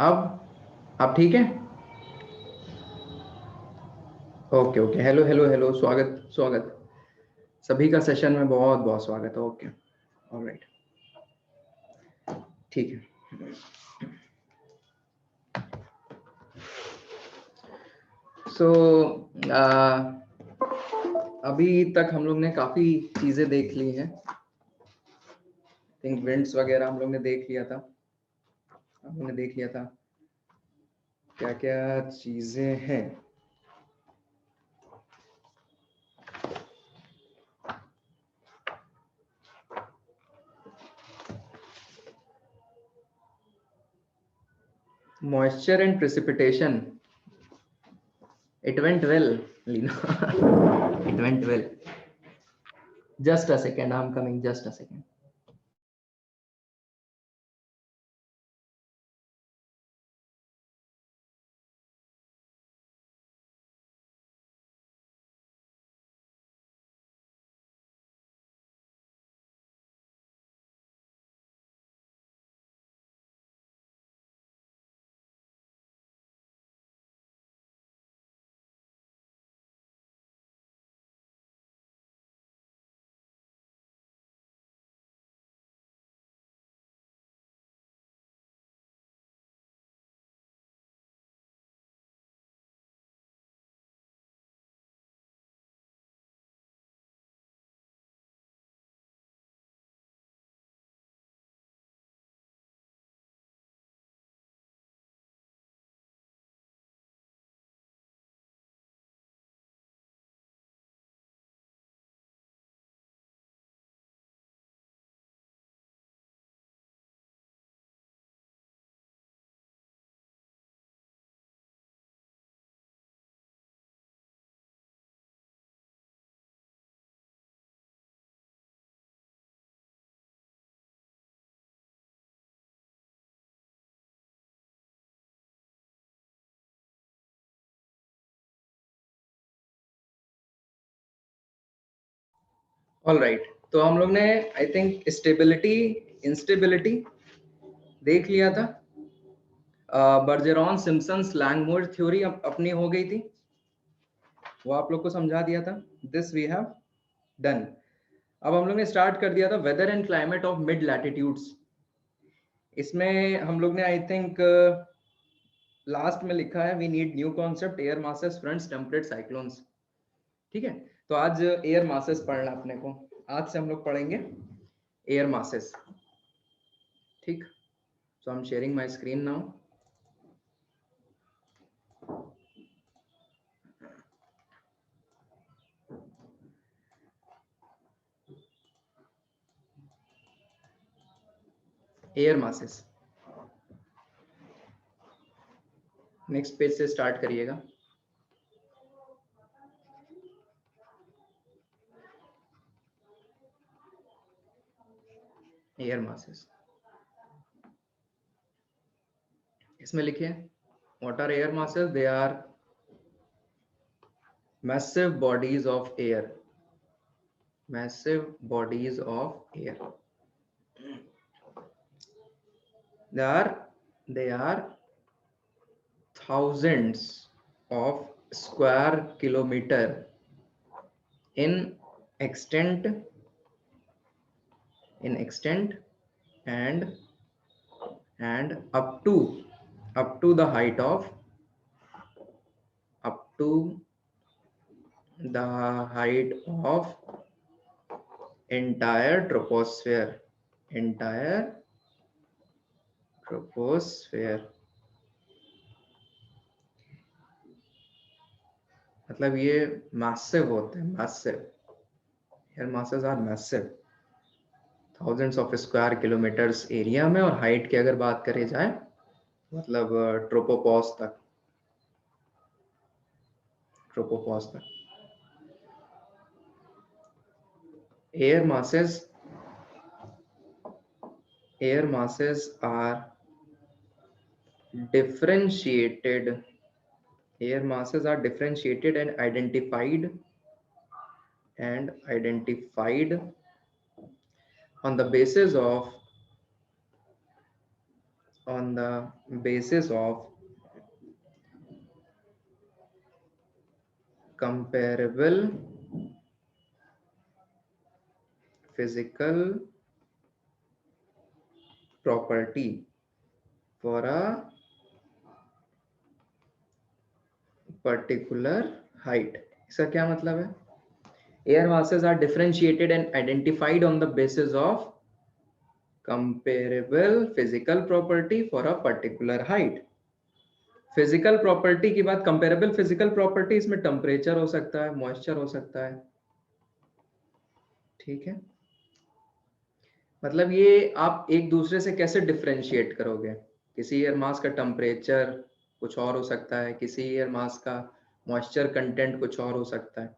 अब ठीक है। Okay okay, hello hello hello, स्वागत स्वागत सभी का सेशन में बहुत बहुत स्वागत है। ओके, ऑलराइट, ठीक है। सो अभी तक हम लोग ने काफी चीजें देख ली हैं। थिंक विंड्स वगैरह हम लोग ने देख लिया था। हम लोग ने देख लिया था क्या क्या चीजें हैं। Moisture and precipitation, it went well Leena. It went well. Just a second, I am coming, just a second. All right, तो हम लोग ने आई थिंक स्टेबिलिटी इंस्टेबिलिटी देख लिया था। बर्जेरॉन सिम्पसन्स लैंगमुइर थ्योरी अपनी हो गई थी, वो आप लोग को समझा दिया था। This we have done. अब हम लोग ने स्टार्ट कर दिया था weather and climate of mid latitudes. इसमें हम लोग ने आई थिंक लास्ट में लिखा है we need new concept air masses fronts temperate cyclones. ठीक है, तो आज एयर मासेस पढ़ना अपने को। आज से हम लोग पढ़ेंगे एयर मासेस। ठीक, so I am sharing my screen now. Air masses, next page से स्टार्ट करिएगा। एयर मासेस, इसमें लिखिए what are air masses. They are massive bodies of air, massive bodies of air. They are thousands of square kilometer in extent, and up to the height of up to the height of entire troposphere, entire troposphere। मतलब ये massive होते हैं, massive. Air masses are massive, thousands of square kilometers area में, और height की अगर बात करी जाए मतलब ट्रोपोपॉज तक, ट्रोपोपॉज तक। Air masses are differentiated. Air masses are differentiated and identified on the basis of on the basis of comparable physical property for a particular height. इसका क्या मतलब है? Air masses are differentiated and identified on the basis of comparable physical property for a particular height. Physical property की बात, comparable physical property, इसमें temperature हो सकता है, मॉइस्चर हो सकता है, ठीक है। मतलब ये आप एक दूसरे से कैसे डिफरेंशिएट करोगे? किसी एयर मास का टेम्परेचर कुछ और हो सकता है, किसी एयर मास का मॉइस्चर कंटेंट कुछ और हो सकता है,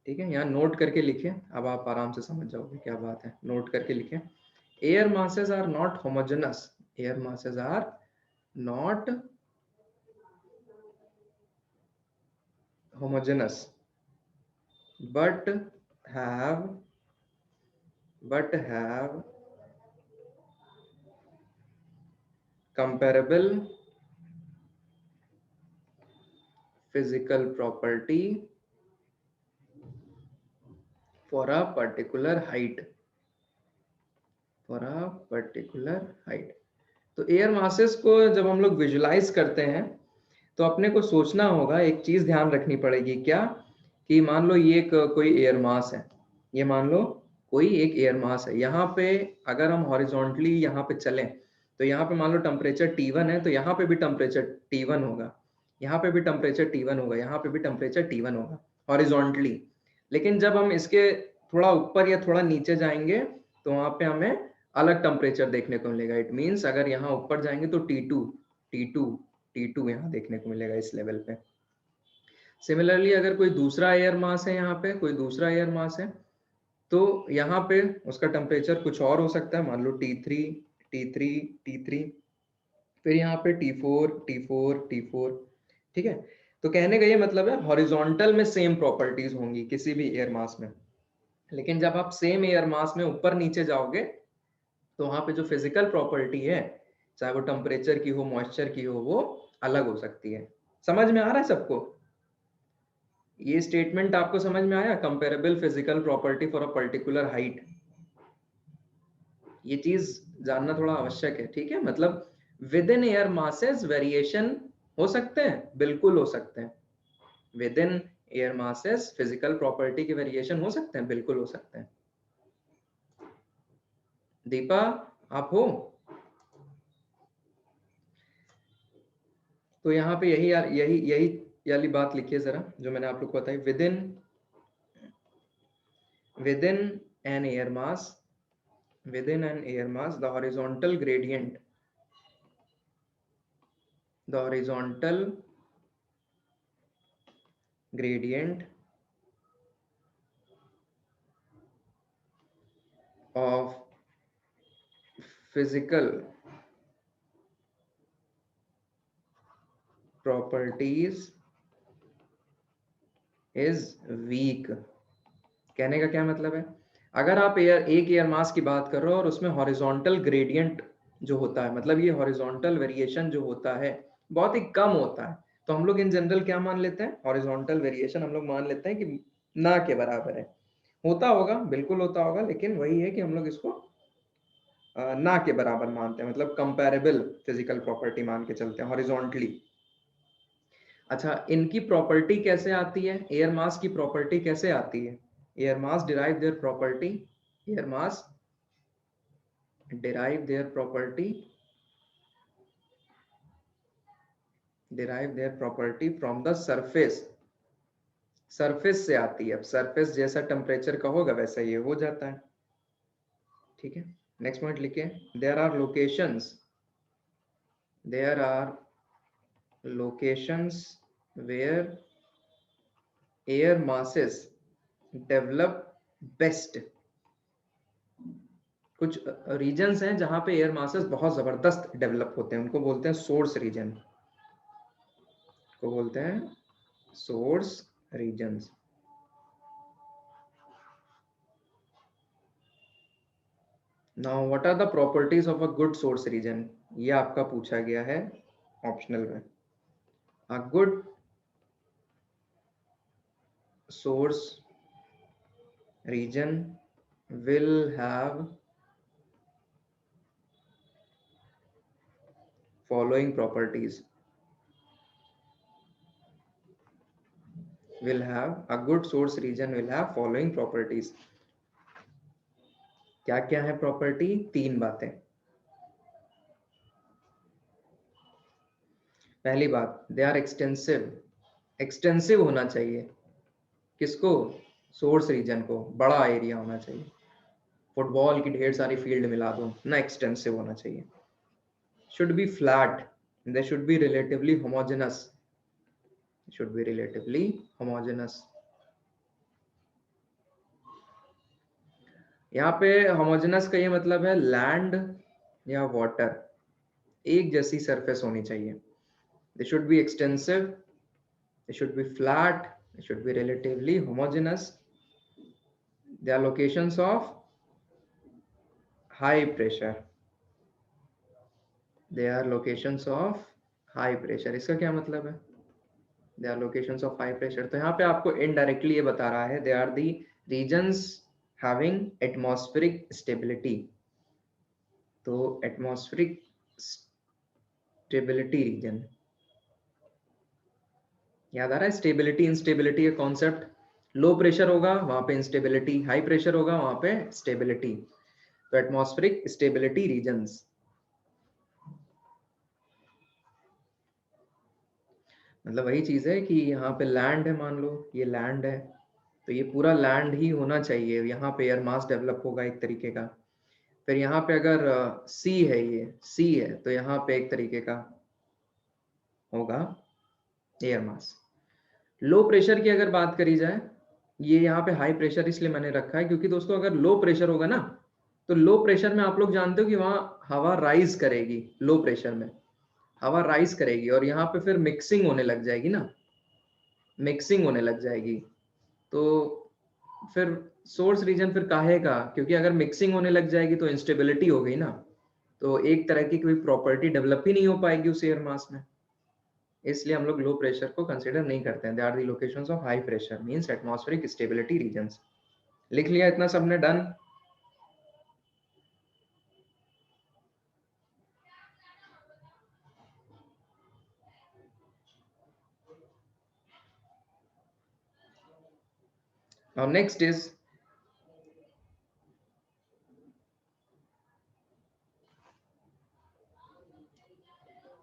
ठीक है। यहाँ नोट करके लिखिए, अब आप आराम से समझ जाओगे क्या बात है। नोट करके लिखिए, air masses are not homogeneous, air masses are not homogeneous but have comparable physical property for a particular height, तो एयर मासेस को जब हम लोग विजुलाइज करते हैं तो अपने को सोचना होगा, एक चीज ध्यान रखनी पड़ेगी, क्या कि मान लो ये कोई एयर मास है, ये मान लो कोई एक एयर मास है। यहाँ पे अगर हम हॉरिजॉन्टली यहाँ पे चलें तो यहाँ पे मान लो टेम्परेचर T1 है, तो यहाँ पे भी टेम्परेचर T1 होगा, यहाँ पे भी टेम्परेचर T1 होगा, यहाँ पे भी टेम्परेचर T1 होगा हॉरिजॉन्टली। लेकिन जब हम इसके थोड़ा ऊपर या थोड़ा नीचे जाएंगे तो वहाँ पे हमें अलग टेम्परेचर देखने को मिलेगा। इट मीन्स अगर यहाँ ऊपर जाएंगे तो T2 यहाँ देखने को मिलेगा इस लेवल पे। सिमिलरली अगर कोई दूसरा एयर मास है, यहाँ पे कोई दूसरा एयर मास है, तो यहाँ पे उसका टेम्परेचर कुछ और हो सकता है, मान लो T3, फिर यहाँ पे T4, ठीक है। तो कहने का ये मतलब है हॉरिजॉन्टल में सेम प्रॉपर्टीज होंगी किसी भी एयर मास में, लेकिन जब आप सेम एयर मास में ऊपर नीचे जाओगे तो वहां पे जो फिजिकल प्रॉपर्टी है, चाहे वो टेम्परेचर की हो, मॉइस्चर की हो, वो अलग हो सकती है। समझ में आ रहा है सबको? ये स्टेटमेंट आपको समझ में आया? Comparable physical property for a particular height, ये चीज जानना थोड़ा आवश्यक है, ठीक है। मतलब with in air masses variation हो सकते हैं, बिल्कुल हो सकते हैं। With in air masses physical property के वेरिएशन हो सकते हैं, बिल्कुल हो सकते हैं। दीपा आप हो? तो यहाँ पे यही यही यही वाली बात लिखिए जरा, जो मैंने आप लोग को बताई। within an air mass the horizontal gradient of physical properties is weak। कहने का क्या मतलब है? अगर आप एक एयर मास की बात कर रहे हो और उसमें हॉरिजॉन्टल ग्रेडियंट जो होता है, मतलब ये हॉरिजॉन्टल वेरिएशन जो होता है बहुत ही कम होता है, तो हम लोग इन जनरल क्या मान लेते हैं? हॉरिजॉन्टल वेरिएशन हम लोग मान लेते हैं कि ना के बराबर है। होता होगा, बिल्कुल होता होगा, लेकिन वही है कि हम लोग इसको ना के बराबर मानते हैं, मतलब कंपैरेबल फिजिकल प्रॉपर्टी मान के चलते हैं हॉरिजॉन्टली। अच्छा, इनकी प्रॉपर्टी कैसे आती है? एयर मास की प्रॉपर्टी कैसे आती है? Air mass derive their property from the surface से आती है। अब सरफेस जैसा टेम्परेचर का होगा वैसा ये हो जाता है, ठीक है। नेक्स्ट पॉइंट लिखिए, there are locations where air masses develop best. कुछ रीजन्स हैं जहां पे एयर मासेस बहुत जबरदस्त डेवलप होते हैं, उनको बोलते हैं source regions. Now what are the properties of a good source region? ये आपका पूछा गया है ऑप्शनल में। A good source region will have following properties. Will have a good source region will have following properties. क्या क्या है property? 3 बातें। पहली बात, दे आर एक्सटेंसिव। एक्सटेंसिव होना चाहिए। किसको? सोर्स रीजन को। बड़ा एरिया होना चाहिए। फुटबॉल की ढेर सारी फील्ड मिला दो ना, एक्सटेंसिव होना चाहिए। Should be flat, they should be relatively homogeneous. Should be relatively homogeneous. यहाँ पे होमोजेनस का ये मतलब है लैंड या वाटर, एक जैसी सरफेस होनी चाहिए। They should be extensive, they should be flat, they should be relatively homogeneous. They are locations of high pressure. They are locations of high pressure. इसका क्या मतलब है? They are locations of high pressure. तो यहाँ पे आपको indirectly ये बता रहा है they are the regions having atmospheric stability. तो एटमॉस्फेरिक स्टेबिलिटी रीजन याद आ रहा है? स्टेबिलिटी इंस्टेबिलिटी का कॉन्सेप्ट। लो प्रेशर होगा वहां पे इंस्टेबिलिटी, हाई प्रेशर होगा वहां पे स्टेबिलिटी। तो एटमॉस्फेरिक स्टेबिलिटी रीजन्स। मतलब वही चीज है कि यहाँ पे लैंड है, मान लो ये लैंड है, तो ये पूरा लैंड ही होना चाहिए। यहाँ पे एयर मास डेवलप होगा एक तरीके का। फिर यहाँ पे अगर सी है, ये सी है, तो यहाँ पे एक तरीके का होगा एयर मास। लो प्रेशर की अगर बात करी जाए, ये यहाँ पे हाई प्रेशर इसलिए मैंने रखा है क्योंकि दोस्तों अगर लो प्रेशर होगा ना, तो लो प्रेशर में आप लोग जानते हो कि वहां हवा राइज करेगी। लो प्रेशर में हवा राइज करेगी और यहाँ पे फिर मिक्सिंग होने लग जाएगी ना, मिक्सिंग होने लग जाएगी। तो फिर सोर्स रीजन फिर काहे का? क्योंकि अगर मिक्सिंग होने लग जाएगी तो इंस्टेबिलिटी हो गई ना, तो एक तरह की कोई प्रॉपर्टी डेवलप ही नहीं हो पाएगी उस एयर मास में। इसलिए हम लोग लो प्रेशर को कंसीडर नहीं करते हैं। They are the locations of high pressure means atmospheric stability regions. लिख लिया इतना सबने? Done. Now next is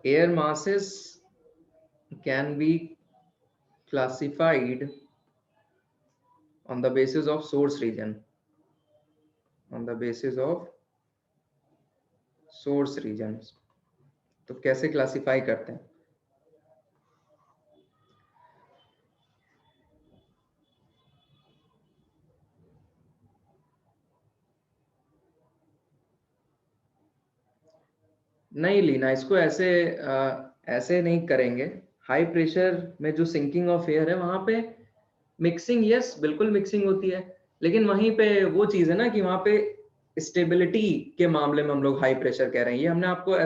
air masses can be classified on the basis of source region, on the basis of source regions। तो कैसे classify करते हैं? नहीं लीना, इसको ऐसे ऐसे नहीं करेंगे। हाई प्रेशर में जो सिंकिंग ऑफ एयर है वहां पे मिक्सिंग, यस बिल्कुल मिक्सिंग होती है, लेकिन वहीं पे वो चीज है ना कि वहां पे स्टेबिलिटी के मामले में हम लोग हाई प्रेशर कह रहे हैं। ये हमने आपको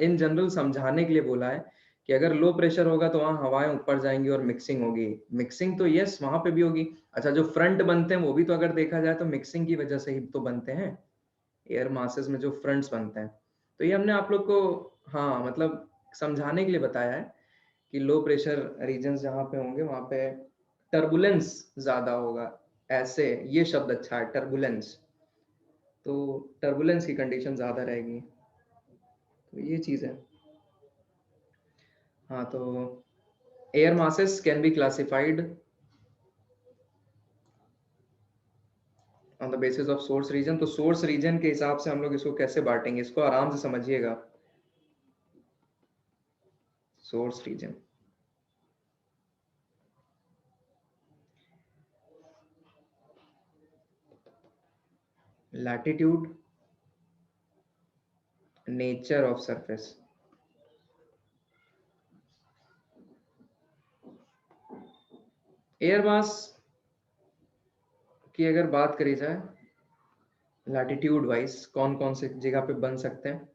इन जनरल समझाने के लिए बोला है कि अगर लो प्रेशर होगा तो वहां हवाएं ऊपर जाएंगी और मिक्सिंग होगी। मिक्सिंग तो यस वहां पे भी होगी। अच्छा, जो फ्रंट बनते हैं वो भी तो अगर देखा जाए तो मिक्सिंग की वजह से ही तो बनते हैं। एयर मासेस में जो फ्रंट्स बनते हैं, तो ये हमने आप लोग को हाँ मतलब समझाने के लिए बताया है कि लो प्रेशर रीजन्स जहाँ पे होंगे वहां पे टर्बुलेंस ज्यादा होगा। ऐसे ये शब्द अच्छा है, टर्बुलेंस। तो टर्बुलेंस की कंडीशन ज्यादा रहेगी, तो ये चीज है। हाँ, तो air masses can be classified on the basis of source region. तो सोर्स रीजन के हिसाब से हम लोग इसको कैसे बांटेंगे, इसको आराम से समझिएगा। Source region, latitude, nature of surface. Air mass की अगर बात करी जाए लैटिट्यूड वाइज कौन कौन से जगह पे बन सकते हैं,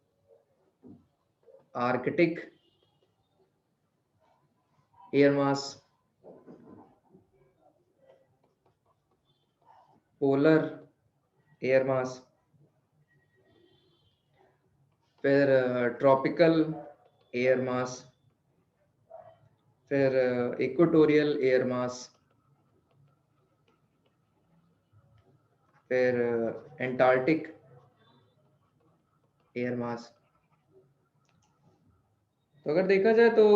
Arctic air mass, polar air mass, फिर ट्रॉपिकल एयर मास, फिर इक्वेटोरियल एयर मास, फिर एंटार्क्टिक एयर मास। तो अगर देखा जाए तो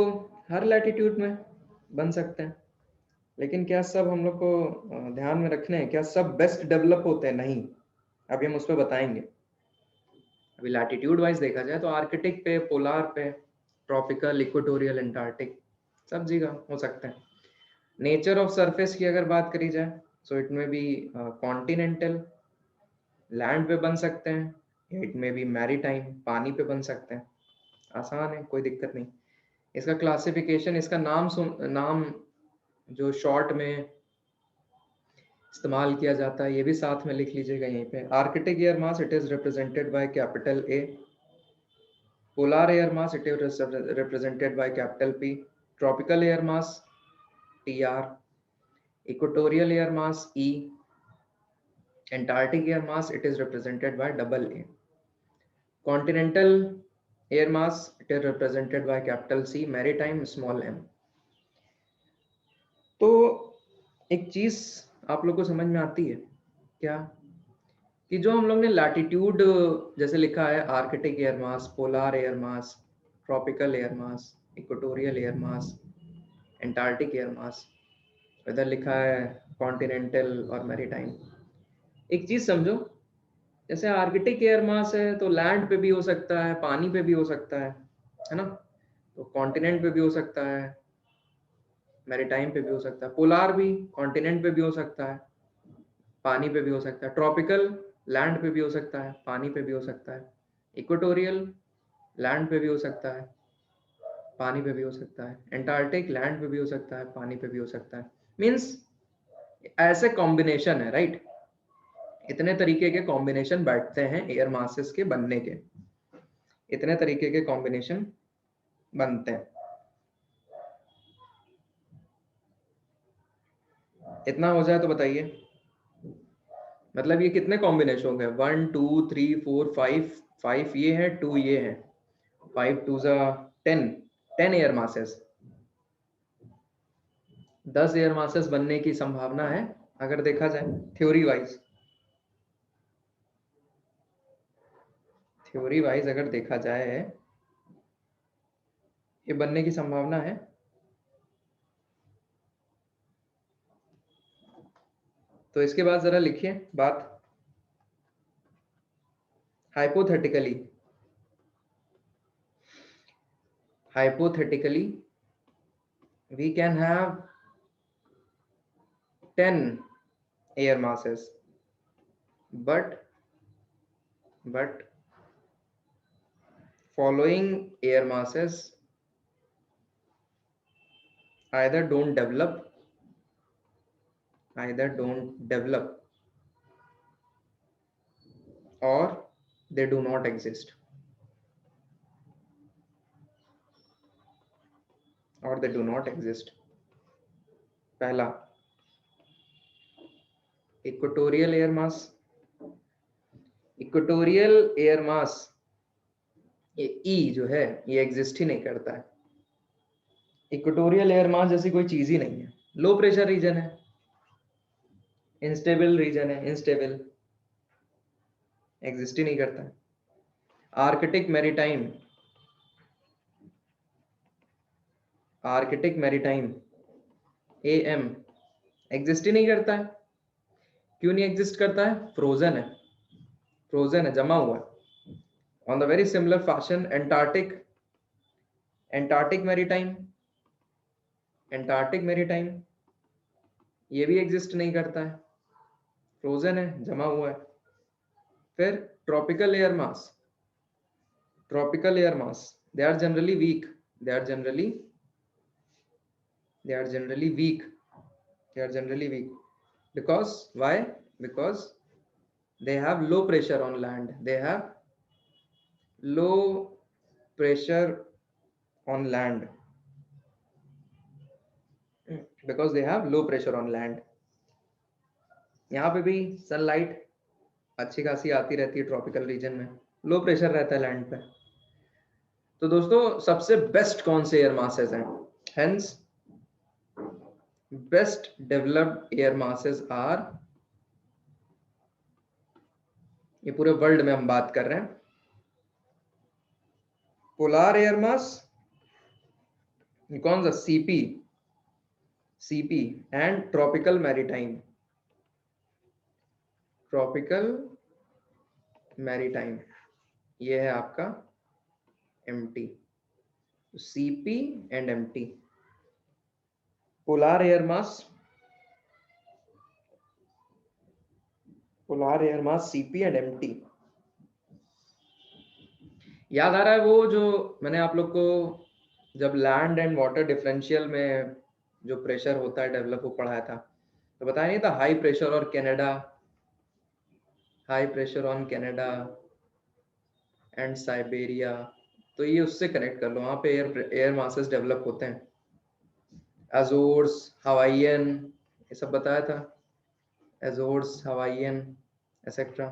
हर लैटिट्यूड में बन सकते हैं, लेकिन क्या सब हम लोग को ध्यान में रखने हैं, क्या सब बेस्ट डेवलप होते हैं? नहीं, अभी हम उस पर बताएंगे। अभी लैटिट्यूड वाइज देखा जाए तो आर्कटिक पे, पोलार पे, ट्रॉपिकल, इक्वेटोरियल, एंटार्क्टिक सब जगह हो सकते हैं। नेचर ऑफ सरफेस की अगर बात करी जाए सो इट में बी कॉन्टिनेंटल, लैंड पे बन सकते हैं, इट में बी मैरीटाइम, पानी पे बन सकते हैं। आसान है, कोई दिक्कत नहीं। इसका क्लासिफिकेशन, इसका नाम जो शॉर्ट में इस्तेमाल किया जाता है ये भी साथ में लिख लीजिएगा यहीं पे। Arctic air mass, it is represented by capital A। Polar air mass, it is represented by capital P। Tropical air mass, TR। Equatorial air mass, E। Antarctic air mass, it is represented by AA। Continental air mass, it is represented by capital C। Maritime, small m। तो एक चीज आप लोग को समझ में आती है क्या, कि जो हम लोग ने लैटिट्यूड जैसे लिखा है, Arctic air mass, polar air mass, tropical air मास, equatorial air mass, Antarctic air mass, इधर लिखा है कॉन्टिनेंटल और मैरीटाइम। एक चीज समझो, जैसे आर्कटिक एयर मास है तो लैंड पे भी हो सकता है, पानी पे भी हो सकता है ना? तो कॉन्टिनेंट पे भी हो सकता है, मैरीटाइम पे भी हो सकता है। पोलार भी कॉन्टिनेंट पे भी हो सकता है, पानी पे भी हो सकता है। ट्रॉपिकल लैंड पे भी हो सकता है, पानी पे भी हो सकता है। इक्वेटोरियल लैंड पे भी हो सकता है, पानी पे भी हो सकता है। एंटार्क्टिक लैंड पे भी हो सकता है, पानी पे भी हो सकता है। मीन्स ऐसे कॉम्बिनेशन है, राइट? इतने तरीके के कॉम्बिनेशन बैठते हैं एयर मासेस के बनने के, इतने तरीके के कॉम्बिनेशन बनते हैं। इतना हो जाए तो बताइए, मतलब ये कितने कॉम्बिनेशन हो गए? 1 2 3 4 5, 5 ये है, 2 ये है, 5 2 10, 10 एयर मासेस, 10 एयर मासेस बनने की संभावना है अगर देखा जाए थ्योरी वाइज। थ्योरी वाइज अगर देखा जाए ये बनने की संभावना है। तो इसके बाद जरा लिखिए बात। Hypothetically, hypothetically we can have 10 air masses, but following air masses either don't develop or they do not exist, or they do not exist। पहला equatorial air mass, equatorial air mass ये ई जो है ये एग्जिस्ट ही नहीं करता है। Equatorial air mass जैसी कोई चीज ही नहीं है। लो प्रेशर रीजन है, इनस्टेबल रीजन है, इनस्टेबल, एग्जिस्ट ही नहीं करता है। Arctic maritime, Arctic maritime AM exist ही नहीं करता है। क्यों नहीं एग्जिस्ट करता है? फ्रोजन है, फ्रोजन है, जमा हुआ है। On the very similar fashion Antarctic, Antarctic maritime, Antarctic maritime ये भी एग्जिस्ट नहीं करता है, फ्रोजन है, जमा हुआ है। फिर tropical air mass, tropical air mass they are generally weak, they are generally weak, they are generally weak because why? Because they have low pressure on land, they have low pressure on land because they have low pressure on land. यहाँ पे भी sunlight अच्छी खासी आती रहती है tropical region में, low pressure रहता है लैंड पे। तो दोस्तों सबसे बेस्ट कौन से एयर मासेस हैं? Hence best developed air masses are, ये पूरे वर्ल्ड में हम बात कर रहे हैं, पोलार एयर मास, कौन सा? CP and tropical maritime, tropical maritime, ये है आपका MT, CP and MT, polar air mass, polar air mass, CP and MT. याद आ रहा है वो जो मैंने आप लोग को जब लैंड एंड वाटर डिफरेंशियल में जो प्रेशर होता है डेवलप वो पढ़ाया था, तो बताया नहीं था हाई प्रेशर और Canada, high pressure on Canada and Siberia, तो ये उससे कनेक्ट कर लो, वहां पे एयर मासेस डेवलप होते हैं, अजोर्स, हवाईयन, ये सब बताया था, अजोर्स, हवाईयन एक्सेट्रा,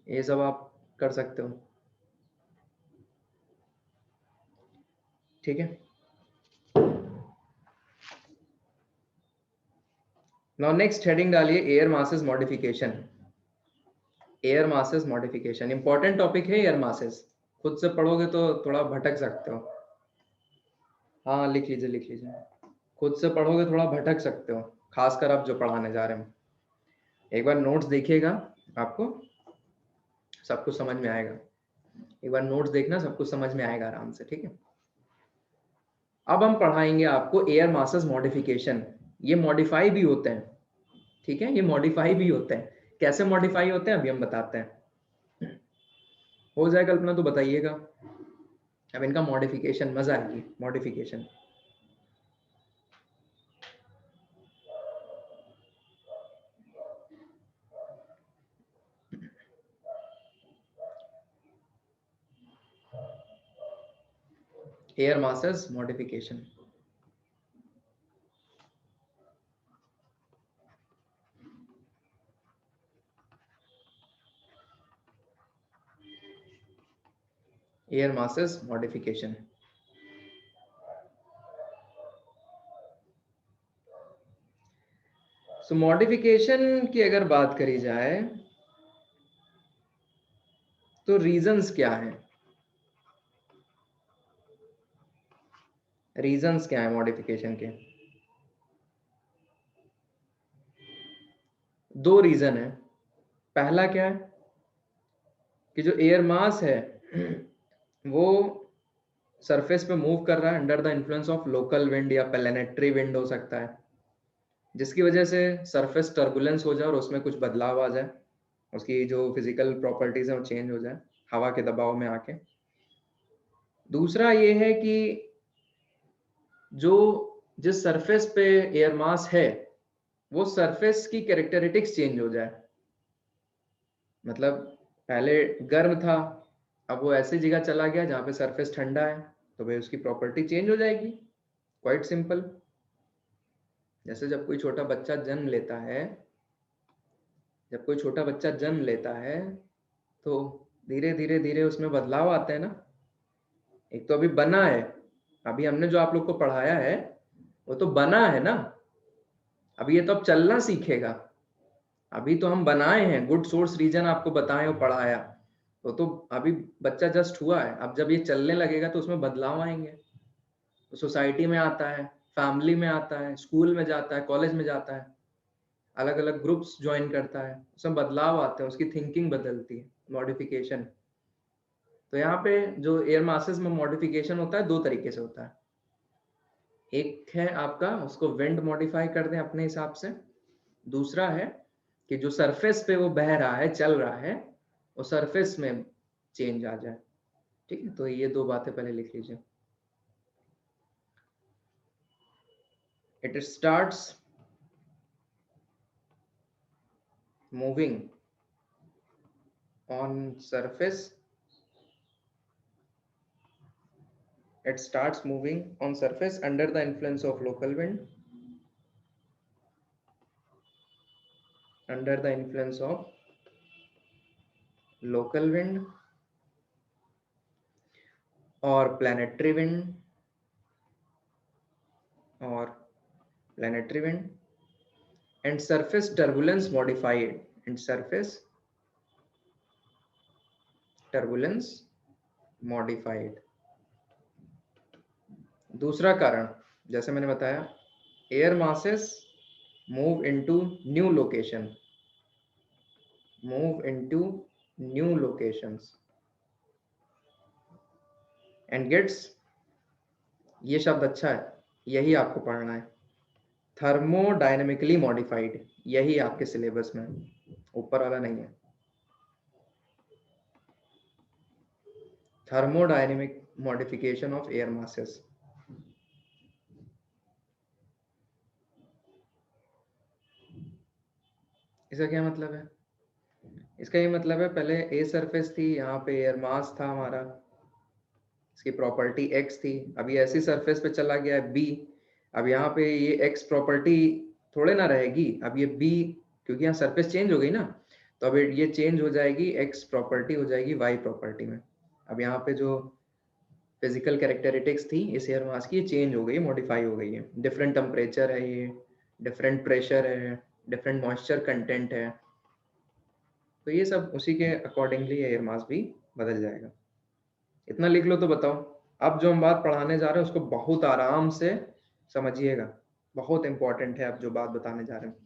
ये सब आप कर सकते हो, ठीक है। नाउ नेक्स्ट हेडिंग डालिए air masses modification, air masses modification important topic है एयर मासेस, खुद से पढ़ोगे तो थोड़ा भटक सकते हो, हाँ लिख लीजिए लिख लीजिए, खुद से पढ़ोगे थोड़ा भटक सकते हो, खासकर आप जो पढ़ाने जा रहे हैं। एक बार नोट्स देखिएगा, आपको सब कुछ समझ में आएगा, एक बार नोट्स देखना, सब कुछ समझ में आएगा आराम से, ठीक है। अब हम पढ़ाएंगे आपको एयर मासेस मॉडिफिकेशन, ये मॉडिफाई भी होते हैं, ठीक है, ये मॉडिफाई भी होते हैं, कैसे मॉडिफाई होते हैं अभी हम बताते हैं, हो जाए कल्पना तो बताइएगा, अब इनका मॉडिफिकेशन मजा आएगी, modification. Air masses modification, air masses modification. So modification की अगर बात करी जाए तो रीजंस क्या हैं, रीजंस क्या है मॉडिफिकेशन के? दो रीजन है, पहला क्या है कि जो एयर मास है वो सरफेस पे मूव कर रहा है under the influence of local wind या प्लैनेटरी विंड हो सकता है, जिसकी वजह से सरफेस टर्बुलेंस हो जाए और उसमें कुछ बदलाव आ जाए, उसकी जो फिजिकल प्रॉपर्टीज है वो चेंज हो जाए हवा के दबाव में आके। दूसरा ये है कि जो जिस सरफेस पे एयर मास है वो सरफेस की कैरेक्टरिस्टिक्स चेंज हो जाए, मतलब पहले गर्म था, अब वो ऐसी जगह चला गया जहाँ पे सरफेस ठंडा है, तो भाई उसकी प्रॉपर्टी चेंज हो जाएगी, क्वाइट सिंपल। जैसे जब कोई छोटा बच्चा जन्म लेता है, जब कोई छोटा बच्चा जन्म लेता है तो धीरे धीरे धीरे उसमें बदलाव आते हैं ना, एक तो अभी बना है, अभी हमने जो आप लोग को पढ़ाया है वो तो बना है ना, अभी ये तो अब चलना सीखेगा, अभी तो हम बनाए हैं, गुड सोर्स रीजन आपको बताएं और पढ़ाया, तो अभी बच्चा जस्ट हुआ है, अब जब ये चलने लगेगा तो उसमें बदलाव आएंगे, तो सोसाइटी में आता है, फैमिली में आता है, स्कूल में जाता है, कॉलेज में जाता है, अलग अलग ग्रुप्स ज्वाइन करता है, उसमें बदलाव आते हैं, उसकी थिंकिंग बदलती है, मॉडिफिकेशन। तो यहाँ पे जो एयर मासेस में मॉडिफिकेशन होता है दो तरीके से होता है, एक है आपका उसको विंड मॉडिफाई कर दें अपने हिसाब से, दूसरा है कि जो सरफेस पे वो बह रहा है चल रहा है वो सरफेस में चेंज आ जाए, ठीक है। तो ये दो बातें पहले लिख लीजिए, it starts moving on surface it starts moving on surface under the influence of local wind, under the influence of local wind or planetary wind, or planetary wind, and surface turbulence modified, and surface turbulence modified. दूसरा कारण जैसे मैंने बताया, air masses move into new location, move into new locations and gets, ये शब्द अच्छा है, यही आपको पढ़ना है, थर्मोडायनेमिकली मॉडिफाइड, यही आपके सिलेबस में, ऊपर वाला नहीं है। Thermodynamic modification of air masses, इसका क्या मतलब है? इसका ये मतलब है पहले ए सरफेस थी, यहाँ पे एयर मास था हमारा, इसकी प्रॉपर्टी एक्स थी, अभी ऐसी सरफेस पे चला गया है बी, अब यहाँ पे ये एक्स प्रॉपर्टी थोड़े ना रहेगी, अब ये बी, क्योंकि यहाँ सरफेस चेंज हो गई ना, तो अब ये चेंज हो जाएगी, एक्स प्रॉपर्टी हो जाएगी वाई प्रॉपर्टी में। अब यहाँ पे जो फिजिकल कैरेक्टरिस्टिक्स थी इस एयर मास की, चेंज हो गई, मॉडिफाई हो गई है, डिफरेंट टेम्परेचर है, ये डिफरेंट प्रेशर है, डिफरेंट मॉइस्चर कंटेंट है, तो ये सब उसी के अकॉर्डिंगली एयर मास भी बदल जाएगा। इतना लिख लो तो बताओ, अब जो हम बात पढ़ाने जा रहे हैं उसको बहुत आराम से समझिएगा, बहुत इंपॉर्टेंट है अब जो बात बताने जा रहे हैं।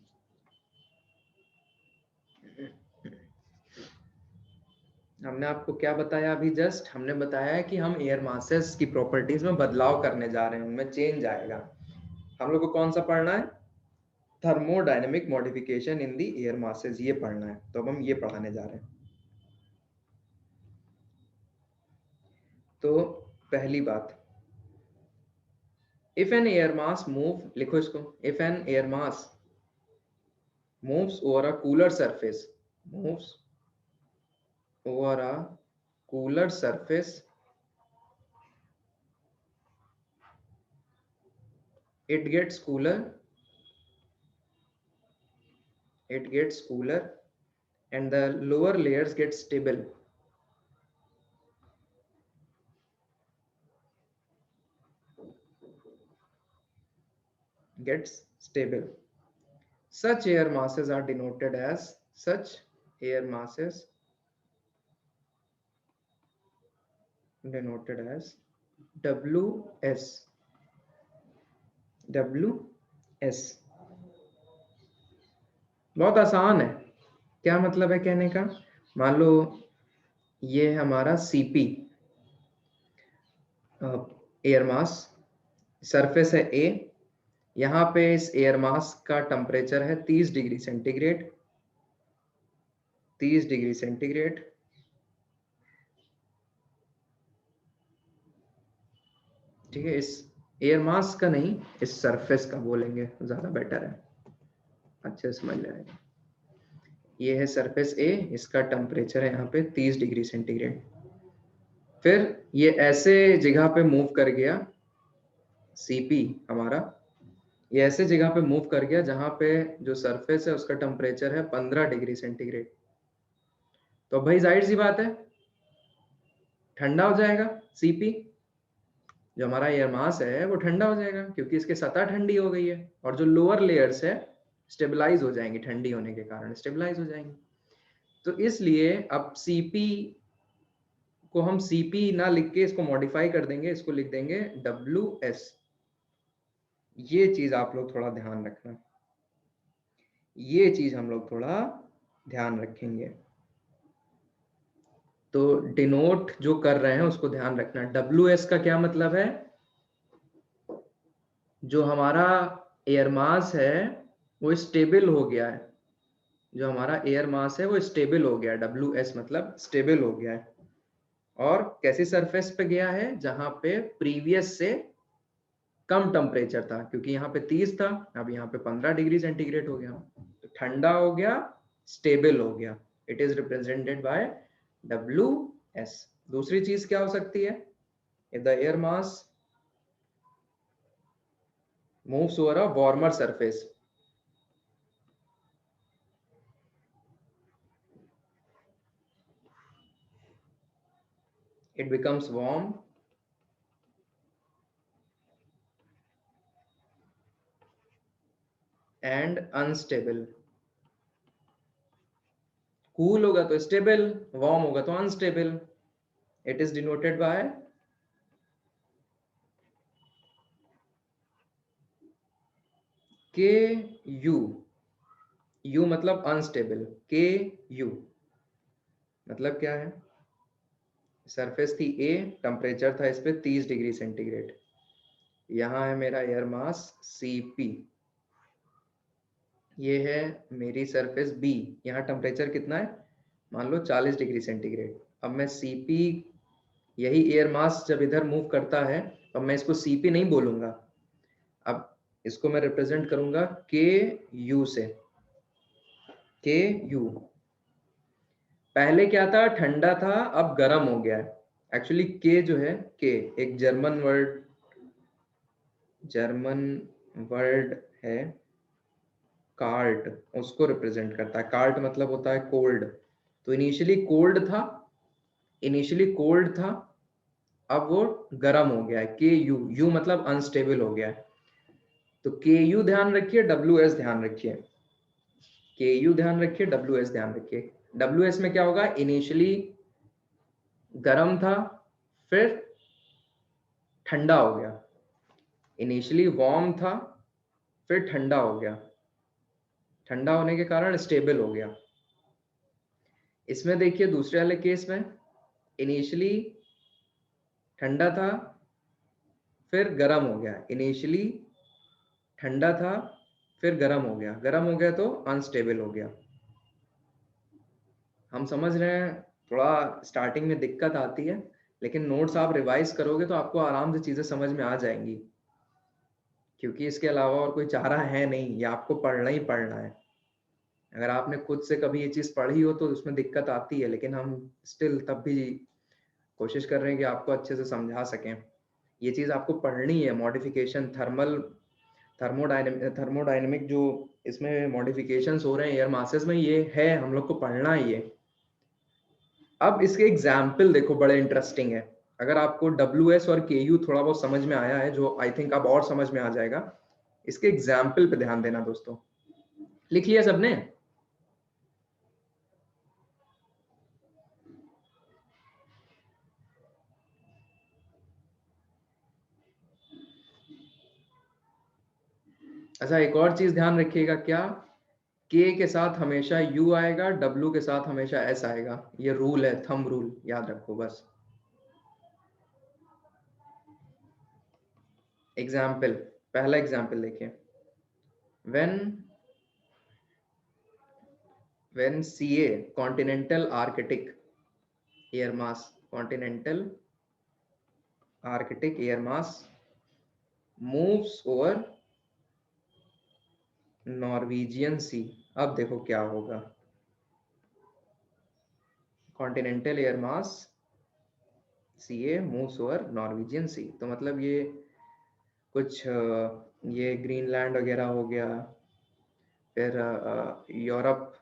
हमने आपको क्या बताया अभी? जस्ट हमने बताया है कि हम एयर मासेस की प्रॉपर्टीज में बदलाव करने जा रहे हैं, उनमें चेंज आएगा। हम लोग को कौन सा पढ़ना है? Thermodynamic modification in the air masses, ये पढ़ना है, तो अब हम ये पढ़ाने जा रहे हैं। तो पहली बात, if an air mass move, लिखो इसको, if an air mass moves over a cooler surface, moves over a cooler surface, it gets cooler, it gets cooler and the lower layers get stable, gets stable. Such air masses are denoted as, such air masses denoted as WS, WS। बहुत आसान है, क्या मतलब है कहने का? मान लो ये हमारा CP एयर मास, सरफेस है A, यहाँ पे इस एयर मास का टेम्परेचर है 30 डिग्री सेंटीग्रेड, 30 डिग्री सेंटीग्रेड, ठीक है, इस एयर मास का नहीं, इस सरफेस का बोलेंगे ज्यादा बेटर है, अच्छे समझ जाएगा। ये है सरफेस A, इसका टेम्परेचर है यहाँ पे 30 डिग्री सेंटीग्रेड, फिर ये ऐसे जगह पे मूव कर गया, CP हमारा ये ऐसे जगह पे मूव कर गया जहां पे जो सरफेस है उसका टेम्परेचर है 15 डिग्री सेंटीग्रेड, तो भाई जाहिर सी बात है ठंडा हो जाएगा, CP जो हमारा एयर मास है वो ठंडा हो जाएगा, क्योंकि इसकी सतह ठंडी हो गई है, और जो लोअर लेयर्स है स्टेबलाइज हो जाएंगी, ठंडी होने के कारण स्टेबलाइज हो जाएंगी। तो इसलिए अब CP को हम CP ना लिख के इसको मॉडिफाई कर देंगे, इसको लिख देंगे WS। ये चीज आप लोग थोड़ा ध्यान रखना, ये चीज हम लोग थोड़ा ध्यान रखेंगे। तो डिनोट जो कर रहे हैं उसको ध्यान रखना। WS का क्या मतलब है? जो हमारा एयर मास है वो स्टेबल हो गया है, जो हमारा एयर मास है वो स्टेबल हो गया है, WS मतलब स्टेबल हो गया है, और कैसी सरफेस पे गया है? जहां पे प्रीवियस से कम टेम्परेचर था, क्योंकि यहाँ पे 30 था, अब यहाँ पे 15 डिग्री सेंटीग्रेड हो गया, तो ठंडा हो गया, स्टेबल हो गया, it is represented by WS। दूसरी चीज क्या हो सकती है? If the air mass moves over a warmer surface. It becomes warm and unstable. Cool होगा तो stable, warm होगा तो unstable. It is denoted by Ku. U मतलब unstable. Ku मतलब क्या है? सरफेस थी A, टेम्परेचर था इस पे 30 डिग्री सेंटीग्रेड. यहाँ है मेरा एयर मास Cp. ये है मेरी सरफेस B. यहाँ टेम्परेचर कितना है? मान लो 40 डिग्री सेंटीग्रेड. अब मैं Cp, यही एयर मास जब इधर मूव करता है, अब मैं इसको Cp नहीं बोलूंगा. अब इसको मैं रिप्रेजेंट करूंगा Ku से. Ku पहले क्या था? ठंडा था, अब गर्म हो गया है. एक्चुअली K जो है, K एक जर्मन वर्ड है, कार्ट, उसको रिप्रेजेंट करता है. कार्ट मतलब होता है कोल्ड. तो इनिशियली कोल्ड था, अब वो गर्म हो गया है. Ku मतलब अनस्टेबल हो गया है. तो Ku ध्यान रखिए, WS ध्यान रखिए. Ku ध्यान रखिए, WS ध्यान रखिए. WS में क्या होगा? इनिशियली गर्म था, फिर ठंडा हो गया. इनिशियली वार्म था, फिर ठंडा हो गया. ठंडा होने के कारण स्टेबल हो गया. इसमें देखिए दूसरे वाले केस में इनिशियली ठंडा था, फिर गर्म हो गया. इनिशियली ठंडा था, फिर गर्म हो गया. गर्म हो गया तो अनस्टेबल हो गया. हम समझ रहे हैं. थोड़ा स्टार्टिंग में दिक्कत आती है, लेकिन नोट्स आप रिवाइज करोगे तो आपको आराम से चीजें समझ में आ जाएंगी, क्योंकि इसके अलावा और कोई चारा है नहीं. ये आपको पढ़ना ही पढ़ना है. अगर आपने खुद से कभी ये चीज पढ़ी हो तो उसमें दिक्कत आती है, लेकिन हम स्टिल तब भी कोशिश कर रहे हैं कि आपको अच्छे से समझा सकें. ये चीज आपको पढ़नी है. मॉडिफिकेशन, थर्मोडायनेमिक जो इसमें मॉडिफिकेशंस हो रहे हैं एयर मासेस में, ये है, हम लोग को पढ़ना है ये. अब इसके एग्जाम्पल देखो, बड़े इंटरेस्टिंग है. अगर आपको WS और Ku थोड़ा बहुत समझ में आया है, जो आई थिंक अब और समझ में आ जाएगा, इसके एग्जाम्पल पे ध्यान देना दोस्तों. लिख लिया सबने? अच्छा, एक और चीज ध्यान रखिएगा. क्या? K के साथ हमेशा U आएगा, W के साथ हमेशा S आएगा. ये रूल है, थंब रूल, याद रखो बस. एग्जाम्पल, पहला एग्जाम्पल देखिए. when CA, continental arctic air mass, continental arctic air mass moves over Norwegian Sea. अब देखो क्या होगा. Continental air mass CA moves over Norwegian Sea. तो मतलब ये कुछ ये ग्रीनलैंड वगैरह हो गया, फिर यूरोप,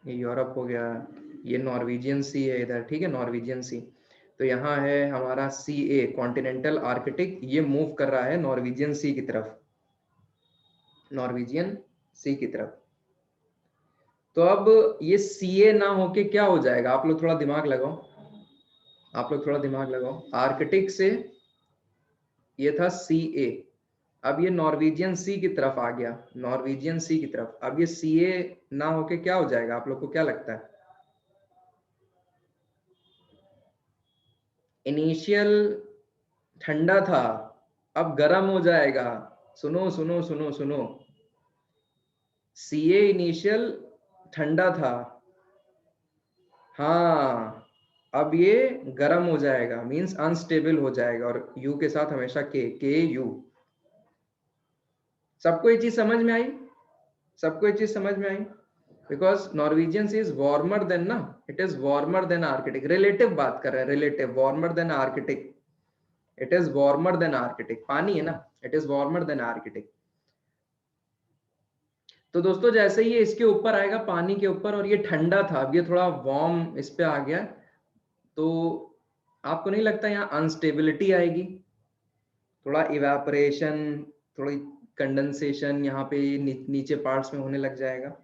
ये यूरोप हो गया, ये नॉर्वेजियन सी है इधर. ठीक है, नॉर्वेजियन सी. तो यहाँ है हमारा CA, कॉन्टिनेंटल आर्कटिक, ये मूव कर रहा है नॉर्वेजियन सी की तरफ. नॉर्वेजियन सी की तरफ. तो अब ये CA ना होके क्या हो जाएगा? आप लोग थोड़ा दिमाग लगाओ. आर्कटिक से ये था CA, अब ये नॉर्वेजियन सी की तरफ आ गया. नॉर्वेजियन सी की तरफ. अब ये CA ना होके क्या हो जाएगा? आप लोग को क्या लगता है? इनिशियल ठंडा था, अब गर्म हो जाएगा. सुनो सुनो सुनो सुनो. CA इनिशियल ठंडा था, हाँ, अब ये गर्म हो जाएगा, मींस अनस्टेबल हो जाएगा. और U के साथ हमेशा Ku. सबको ये चीज समझ में आई? Because Norwegian sea is warmer than ना, it is warmer than Arctic. Relative बात कर रहे हैं, relative, warmer than Arctic. It is warmer than Arctic, पानी है ना, it is warmer than Arctic. तो दोस्तों जैसे ही ये इसके ऊपर आएगा पानी के ऊपर, और ये ठंडा था, अब ये थोड़ा वार्म इस पे आ गया, तो आपको नहीं लगता यहाँ अनस्टेबिलिटी आएगी, थोड़ा इवेपोरेशन, थोड़ी कंडेंसेशन यहाँ पे नीचे पार्ट्स में होने लग जाएगा,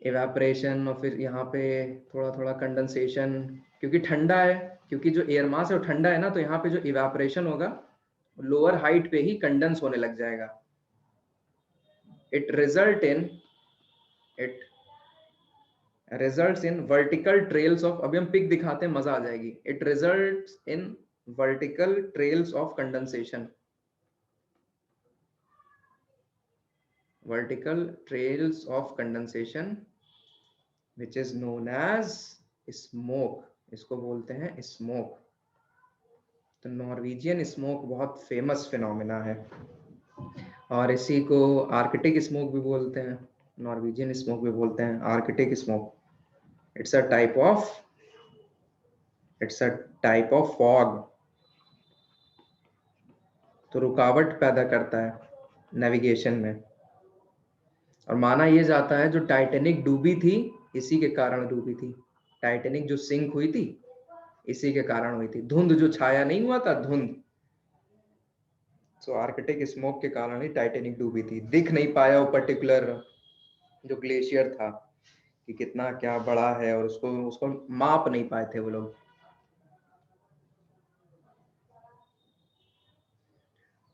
इवेपोरेशन, और फिर यहाँ पे थोड़ा थोड़ा कंडेंसेशन, क्योंकि ठंडा है, क्योंकि जो एयर मास है वो ठंडा है ना, तो यहाँ पे जो इवेपोरेशन होगा लोअर हाइट पे ही कंडेंस होने लग जाएगा। It results in vertical trails of, अभी हम पिक दिखाते हैं, मजा आ जाएगी। It results in vertical trails of condensation, vertical trails of condensation which is known as smoke, इसको बोलते हैं स्मोक। तो नॉर्वेजियन स्मोक बहुत फेमस फिनोमेना है, और इसी को आर्कटिक स्मोक भी बोलते हैं, नॉर्वेजियन स्मोक भी बोलते हैं, Arctic smoke. It's a type of fog, तो रुकावट पैदा करता है नेविगेशन में, और माना यह जाता है जो टाइटैनिक डूबी थी इसी के कारण डूबी थी, टाइटैनिक जो सिंक हुई थी इसी के कारण हुई थी, धुंध जो छाया नहीं हुआ था, धुंध, सो आर्कटिक स्मोक के कारण ही टाइटैनिक डूबी थी। दिख नहीं पाया वो पर्टिकुलर जो ग्लेशियर था कि कितना क्या बड़ा है, और उसको माप नहीं पाए थे वो लोग।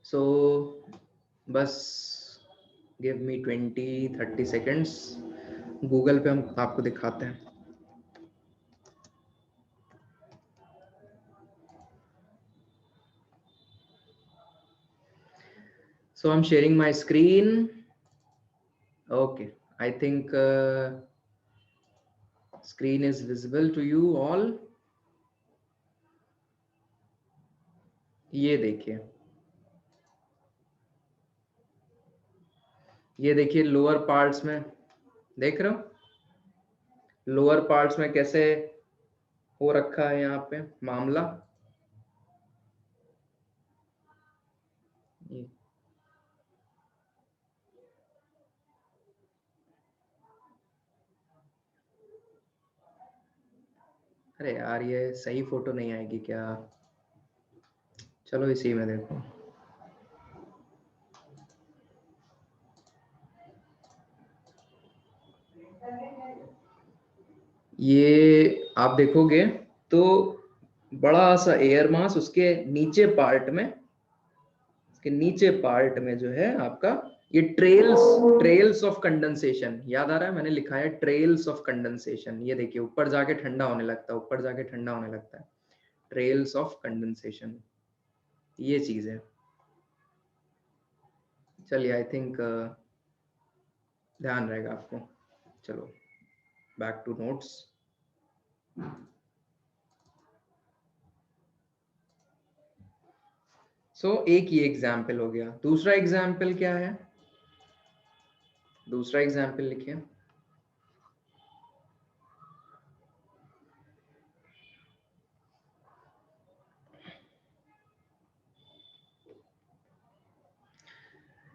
सो बस गिव मी 20-30 सेकेंड्स, गूगल पे हम आपको दिखाते हैं। So I'm sharing my screen. Okay, I think screen is visible to you all. ये देखिए लोअर पार्ट्स में, देख रहे हो लोअर पार्ट्स में कैसे हो रखा है यहाँ पे मामला। अरे यार ये सही फोटो नहीं आएगी क्या, चलो इसी में देखो। ये आप देखोगे तो बड़ा सा एयर मास, उसके नीचे पार्ट में जो है आपका ये ट्रेल्स ऑफ कंडेंसेशन, याद आ रहा है, मैंने लिखा है ट्रेल्स ऑफ कंडेंसेशन। ये देखिए ऊपर जाके ठंडा होने लगता है, ऊपर जाके ठंडा होने लगता है, ट्रेल्स ऑफ कंडेंसेशन, ये चीज है। चलिए आई थिंक ध्यान रहेगा आपको। चलो बैक टू नोट्स। सो एक ही एग्जाम्पल हो गया, दूसरा एग्जाम्पल क्या है, दूसरा एग्जाम्पल लिखिए।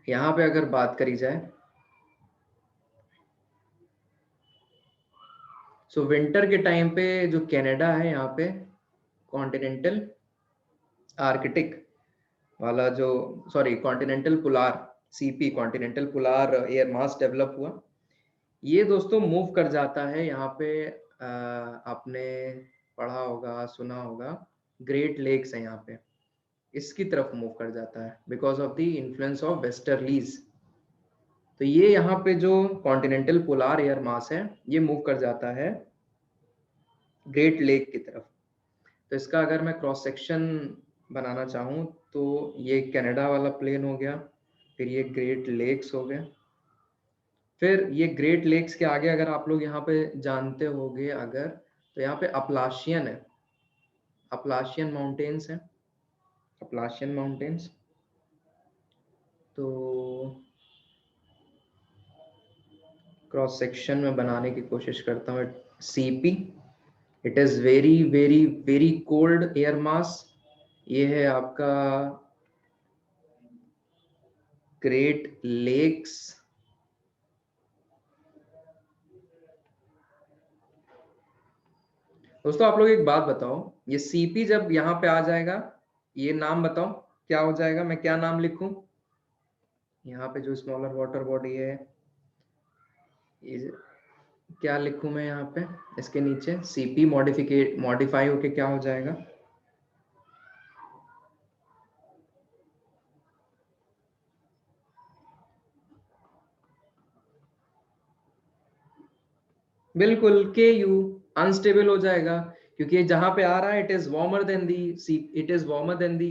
यहां पे अगर बात करी जाए, सो विंटर के टाइम पे जो कनाडा है यहाँ पे कॉन्टिनेंटल आर्कटिक वाला जो, sorry continental polar, CP continental polar air मास डेवलप हुआ, ये दोस्तों मूव कर जाता है यहाँ पे, आपने पढ़ा होगा सुना होगा, ग्रेट लेक्स है यहाँ पे, इसकी तरफ मूव कर जाता है because of the influence of westerlies. तो ये यहाँ पे जो कॉन्टिनेंटल पोलार एयर मास है ये मूव कर जाता है ग्रेट लेक की तरफ। तो इसका अगर मैं क्रॉस सेक्शन बनाना चाहूँ तो ये कनाडा वाला प्लेन हो गया, फिर ये ग्रेट लेक्स हो गए, फिर ये ग्रेट लेक्स के आगे अगर आप लोग यहाँ पे जानते होंगे अगर, तो यहाँ पे अपलाशियन है, अपलाशियन माउंटेन्स है, अपलाशियन माउंटेन्स। तो क्रॉस सेक्शन में बनाने की कोशिश करता हूँ। CP, it is very very very cold air mass, ये है आपका ग्रेट लेक्स। दोस्तों आप लोग एक बात बताओ, ये सीपी जब यहाँ पे आ जाएगा, ये नाम बताओ क्या हो जाएगा, मैं क्या नाम लिखूं? यहाँ पे जो स्मॉलर वाटर बॉडी है, ये क्या लिखूं मैं यहाँ पे? इसके नीचे सीपी मॉडिफाई होके क्या हो जाएगा? बिल्कुल के यू अनस्टेबल हो जाएगा, क्योंकि ये जहां पे आ रहा है it is warmer than the sea, it is warmer than the,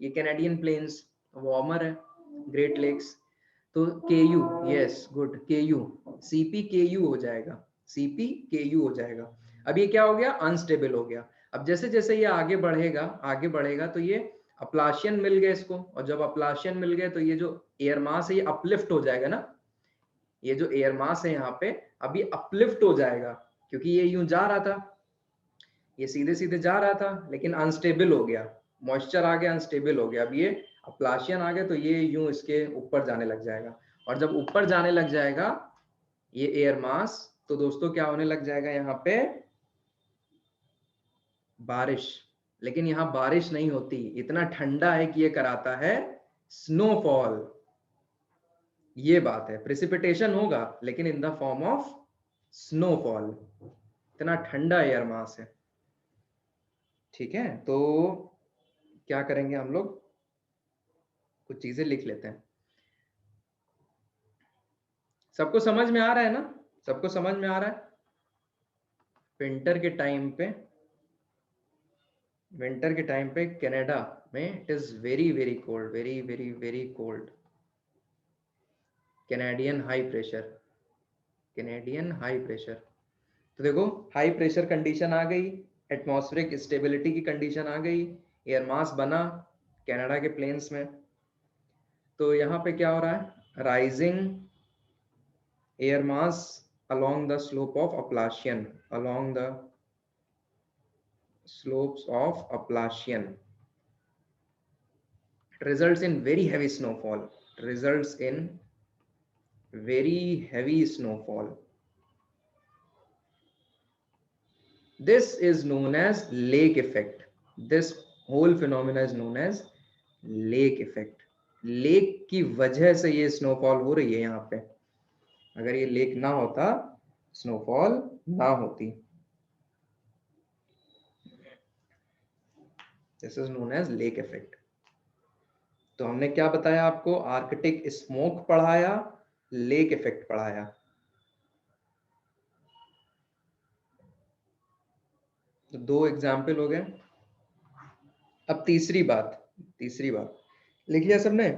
ये कैनेडियन प्लेन्स वार्मर है, ग्रेट लेक्स। तो K U, yes good, K U, CP K U हो जाएगा, सीपी के यू हो जाएगा। अब ये क्या हो गया? अनस्टेबल हो गया। अब जैसे जैसे ये आगे बढ़ेगा, आगे बढ़ेगा, तो ये अप्लाशियन मिल गए इसको, और जब अप्लाशियन मिल गए तो ये जो एयर मास है ये अपलिफ्ट हो जाएगा ना, ये जो एयर मास है यहाँ पे अभी अपलिफ्ट हो जाएगा, क्योंकि ये यूं जा रहा था, ये सीधे सीधे जा रहा था लेकिन अनस्टेबल हो गया, मॉइस्चर आ गया, अनस्टेबल हो गया। अब ये अप्लाशियन आ गया तो ये यूं इसके ऊपर जाने लग जाएगा, और जब ऊपर जाने लग जाएगा ये एयर मास, तो दोस्तों क्या होने लग जाएगा यहाँ पे? बारिश। लेकिन यहाँ बारिश नहीं होती, इतना ठंडा है कि ये कराता है स्नोफॉल। ये बात है, प्रेसिपिटेशन होगा लेकिन in the form of snowfall, इतना ठंडा एयर मास है। ठीक है, तो क्या करेंगे हम लोग, कुछ चीजें लिख लेते हैं। सबको समझ में आ रहा है ना? सबको समझ में आ रहा है? विंटर के टाइम पे, विंटर के टाइम पे कनाडा में it is very very cold, very very very cold. Canadian high pressure, Canadian high pressure. तो देखो हाई प्रेशर कंडीशन आ गई, एटमॉस्फेरिक स्टेबिलिटी की कंडीशन आ गई, एयर मास बना कनाडा के प्लेन्स में। तो यहाँ पे क्या हो रहा है? Rising air mass along the slope of Appalachian, along the slopes of Appalachian, it results in very heavy snowfall, it results in very heavy snowfall. This is known as lake effect. This whole phenomena is known as lake effect. Lake की वजह से ये snowfall हो रही है यहाँ पे, अगर ये लेक ना होता स्नोफॉल ना होती। This is known as lake effect. तो हमने क्या बताया आपको? आर्कटिक स्मोक पढ़ाया, लेक इफेक्ट पढ़ाया। तो दो एग्जाम्पल हो गए। अब तीसरी बात, तीसरी बात लिख लिया सबने?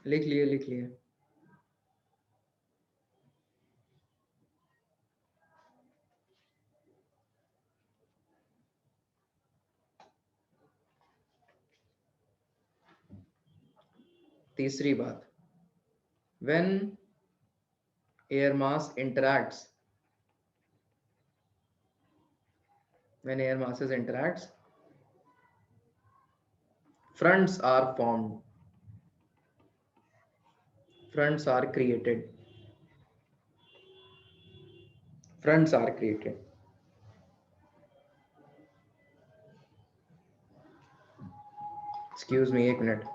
लिख लिए, लिख लिए। तीसरी बात, when air mass interacts, when air masses interacts, fronts are formed, fronts are created, fronts are created। Excuse me, एक मिनट।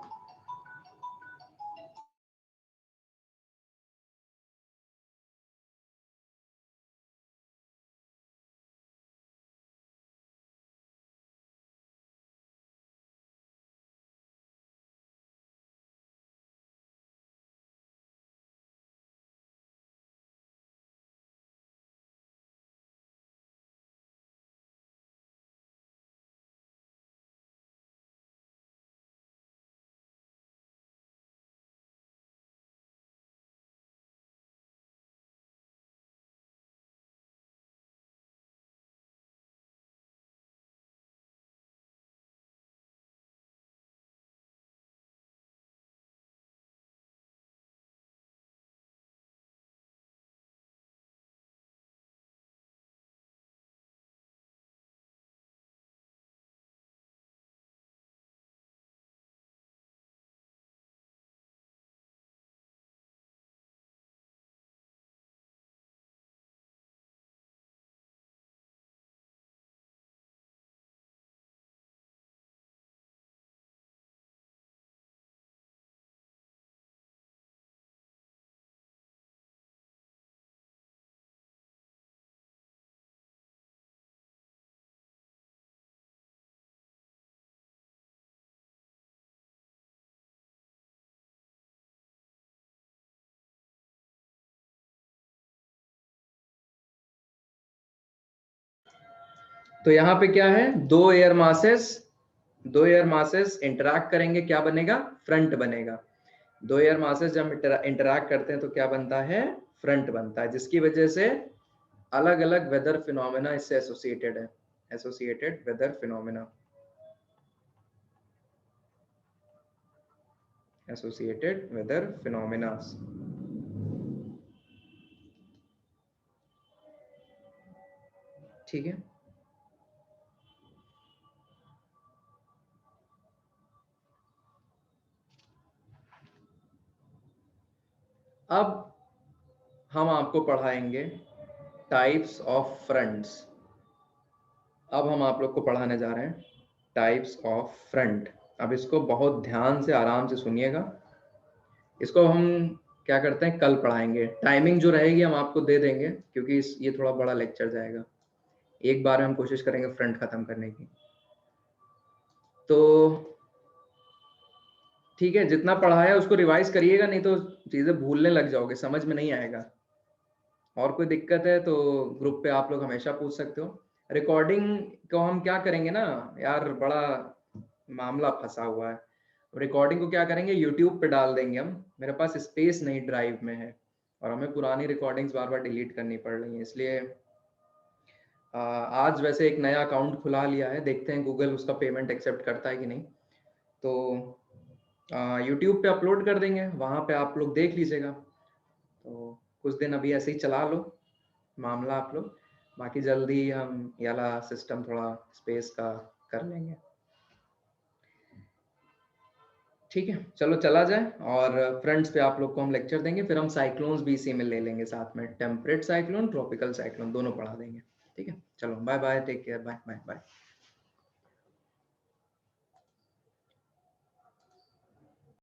तो यहाँ पे क्या है, दो एयर मासेस इंटरैक्ट करेंगे, क्या बनेगा, फ्रंट बनेगा। दो एयर मासेस जब इंटरैक्ट करते हैं तो क्या बनता है, फ्रंट बनता है, जिसकी वजह से अलग अलग वेदर फिनोमेना इससे एसोसिएटेड है, associated weather phenomena, associated weather phenomena. ठीक है, अब हम आपको पढ़ाएंगे टाइप्स ऑफ फ्रंट्स। अब हम आप लोग को पढ़ाने जा रहे हैं टाइप्स ऑफ फ्रंट। अब इसको बहुत ध्यान से आराम से सुनिएगा। इसको हम क्या करते हैं, कल पढ़ाएंगे। टाइमिंग जो रहेगी हम आपको दे देंगे, क्योंकि ये थोड़ा बड़ा लेक्चर जाएगा। एक बार में हम कोशिश करेंगे फ्रंट खत्म करने की। तो ठीक है, जितना पढ़ाया उसको रिवाइज करिएगा, नहीं तो चीजें भूलने लग जाओगे, समझ में नहीं आएगा। और कोई दिक्कत है तो ग्रुप पे आप लोग हमेशा पूछ सकते हो। रिकॉर्डिंग को हम क्या करेंगे ना यार, बड़ा मामला फंसा हुआ है। रिकॉर्डिंग को क्या करेंगे, यूट्यूब पे डाल देंगे हम। मेरे पास स्पेस नहीं ड्राइव में है, और हमें पुरानी रिकॉर्डिंग्स बार बार डिलीट करनी पड़ रही हैं, इसलिए आज वैसे एक नया अकाउंट खुला लिया है, देखते हैं गूगल उसका पेमेंट एक्सेप्ट करता है कि नहीं। तो यूट्यूब पे अपलोड कर देंगे, वहाँ पे आप लोग देख लीजिएगा। तो कुछ दिन अभी ऐसे ही चला लो मामला आप लोग, बाकी जल्दी हम ये वाला सिस्टम थोड़ा स्पेस का कर लेंगे। ठीक है, चलो चला जाए। और फ्रंट्स पे आप लोग को हम लेक्चर देंगे, फिर हम साइक्लोन्स भी इसी में ले लेंगे साथ में, टेम्परेट साइक्लोन, ट्रॉपिकल साइक्लोन दोनों पढ़ा देंगे। ठीक है, चलो bye bye, take care, bye bye bye.